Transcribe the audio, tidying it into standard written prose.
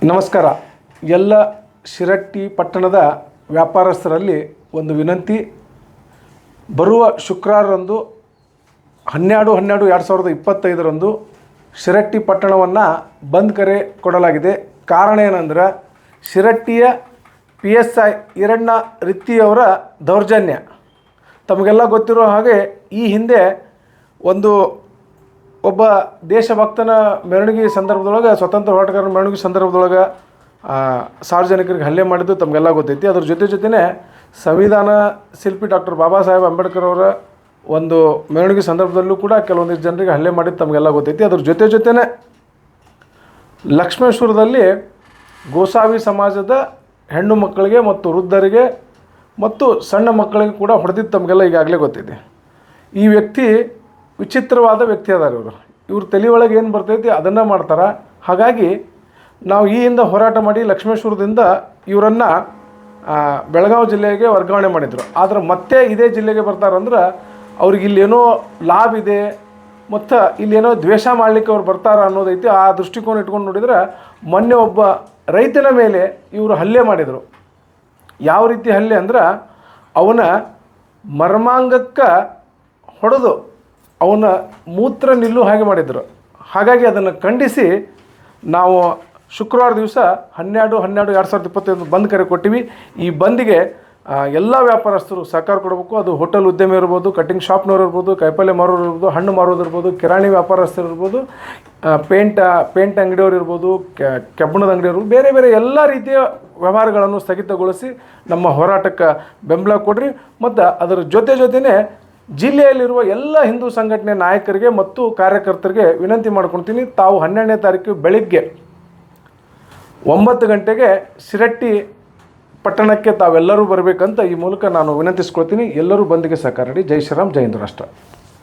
ನಮಸ್ಕಾರ. ಎಲ್ಲ ಶಿರಟ್ಟಿ ಪಟ್ಟಣದ ವ್ಯಾಪಾರಸ್ಥರಲ್ಲಿ ಒಂದು ವಿನಂತಿ. ಬರುವ ಶುಕ್ರವಾರರಂದು 12/12/2025 ಶಿರಟ್ಟಿ ಪಟ್ಟಣವನ್ನು ಬಂದ್ ಕರೆ ಕೊಡಲಾಗಿದೆ. ಕಾರಣ ಏನಂದ್ರೆ ಶಿರಟ್ಟಿಯ PSI ಈರಣ್ಣ ರಿತ್ತಿಯವರ ದೌರ್ಜನ್ಯ. ತಮಗೆಲ್ಲ ಗೊತ್ತಿರೋ ಹಾಗೆ ಈ ಹಿಂದೆ ಒಬ್ಬ ದೇಶಭಕ್ತನ ಮೆರವಣಿಗೆ ಸಂದರ್ಭದೊಳಗೆ, ಸ್ವತಂತ್ರ ಹೋರಾಟಗಾರರ ಮೆರವಣಿಗೆ ಸಂದರ್ಭದೊಳಗೆ ಸಾರ್ವಜನಿಕರಿಗೆ ಹಲ್ಲೆ ಮಾಡಿದ್ದು ತಮಗೆಲ್ಲ ಗೊತ್ತೈತಿ. ಅದ್ರ ಜೊತೆನೇ ಸಂವಿಧಾನ ಶಿಲ್ಪಿ ಡಾಕ್ಟರ್ ಬಾಬಾ ಸಾಹೇಬ್ ಅಂಬೇಡ್ಕರ್ ಅವರ ಒಂದು ಮೆರವಣಿಗೆ ಸಂದರ್ಭದಲ್ಲೂ ಕೂಡ ಕೆಲವೊಂದಿಷ್ಟು ಜನರಿಗೆ ಹಲ್ಲೆ ಮಾಡಿದ್ದು ತಮಗೆಲ್ಲ ಗೊತ್ತೈತಿ. ಅದ್ರ ಜೊತೆನೇ ಲಕ್ಷ್ಮೇಶ್ವರದಲ್ಲಿ ಗೋಸಾವಿ ಸಮಾಜದ ಹೆಣ್ಣು ಮಕ್ಕಳಿಗೆ ಮತ್ತು ವೃದ್ಧರಿಗೆ ಮತ್ತು ಸಣ್ಣ ಮಕ್ಕಳಿಗೆ ಕೂಡ ಹೊಡೆದಿದ್ದು ತಮಗೆಲ್ಲ ಈಗಾಗಲೇ ಗೊತ್ತಿದೆ. ಈ ವ್ಯಕ್ತಿ ವಿಚಿತ್ರವಾದ ವ್ಯಕ್ತಿ ಅದಾರ. ಇವ್ರ ತಲೆ ಒಳಗೆ ಏನು ಬರ್ತೈತಿ ಅದನ್ನು ಮಾಡ್ತಾರೆ. ಹಾಗಾಗಿ ನಾವು ಈ ಹಿಂದೆ ಹೋರಾಟ ಮಾಡಿ ಲಕ್ಷ್ಮೇಶ್ವರದಿಂದ ಇವರನ್ನು ಬೆಳಗಾವಿ ಜಿಲ್ಲೆಗೆ ವರ್ಗಾವಣೆ ಮಾಡಿದರು. ಆದರೆ ಮತ್ತೆ ಇದೇ ಜಿಲ್ಲೆಗೆ ಬರ್ತಾರಂದ್ರೆ ಅವ್ರಿಗೆ ಇಲ್ಲೇನೋ ಲಾಭ ಇದೆ ಮತ್ತು ಇಲ್ಲೇನೋ ದ್ವೇಷ ಮಾಡಲಿಕ್ಕೆ ಅವ್ರು ಬರ್ತಾರ ಅನ್ನೋದೈತಿ. ಆ ದೃಷ್ಟಿಕೋನ ಇಟ್ಕೊಂಡು ನೋಡಿದರೆ ಮೊನ್ನೆ ಒಬ್ಬ ರೈತನ ಮೇಲೆ ಇವರು ಹಲ್ಲೆ ಮಾಡಿದರು. ಯಾವ ರೀತಿ ಹಲ್ಲೆ ಅಂದ್ರೆ ಅವನ ಮರ್ಮಾಂಗಕ್ಕೆ ಹೊಡೆದು ಅವನ ಮೂತ್ರ ನಿಲ್ಲು ಹಾಗೆ ಮಾಡಿದರು. ಹಾಗಾಗಿ ಅದನ್ನು ಖಂಡಿಸಿ ನಾವು ಶುಕ್ರವಾರ ದಿವಸ 12/12/2025 ಬಂದ್ ಕರೆ ಕೊಟ್ಟಿವಿ. ಈ ಬಂದಿಗೆ ಎಲ್ಲ ವ್ಯಾಪಾರಸ್ಥರು ಸಹಕಾರ ಕೊಡಬೇಕು. ಅದು ಹೋಟೆಲ್ ಉದ್ಯಮ ಇರ್ಬೋದು, ಕಟ್ಟಿಂಗ್ ಶಾಪ್ನವ್ರು ಇರ್ಬೋದು, ಕಾಯಿಪಲ್ಯ ಮಾರೋರು ಇರ್ಬೋದು, ಹಣ್ಣು ಮಾರೋದು ಇರ್ಬೋದು, ಕಿರಾಣಿ ವ್ಯಾಪಾರಸ್ಥರು ಇರ್ಬೋದು, ಪೇಂಟ್ ಅಂಗಡಿಯವರು ಇರ್ಬೋದು, ಕಬ್ಬಣದ ಅಂಗಡಿ ಇರ್ಬೋದು, ಬೇರೆ ಬೇರೆ ಎಲ್ಲ ರೀತಿಯ ವ್ಯವಹಾರಗಳನ್ನು ಸ್ಥಗಿತಗೊಳಿಸಿ ನಮ್ಮ ಹೋರಾಟಕ್ಕೆ ಬೆಂಬಲ ಕೊಡ್ರಿ. ಮತ್ತು ಅದರ ಜೊತೆನೇ ಜಿಲ್ಲೆಯಲ್ಲಿರುವ ಎಲ್ಲ ಹಿಂದೂ ಸಂಘಟನೆ ನಾಯಕರಿಗೆ ಮತ್ತು ಕಾರ್ಯಕರ್ತರಿಗೆ ವಿನಂತಿ ಮಾಡ್ಕೊಳ್ತೀನಿ. ತಾವು 12ನೇ ತಾರೀಕು ಬೆಳಿಗ್ಗೆ 9 ಗಂಟೆಗೆ ಶಿರಟ್ಟಿ ಪಟ್ಟಣಕ್ಕೆ ತಾವೆಲ್ಲರೂ ಬರಬೇಕಂತ ಈ ಮೂಲಕ ನಾನು ವಿನಂತಿಸ್ಕೊಳ್ತೀನಿ. ಎಲ್ಲರೂ ಬಂದಿಗೆ ಸಹಕಾರ ನೀಡಿ. ಜೈ ಶ್ರೀರಾಮ್, ಜೈ ಹಿಂದೂ ರಾಷ್ಟ್ರ.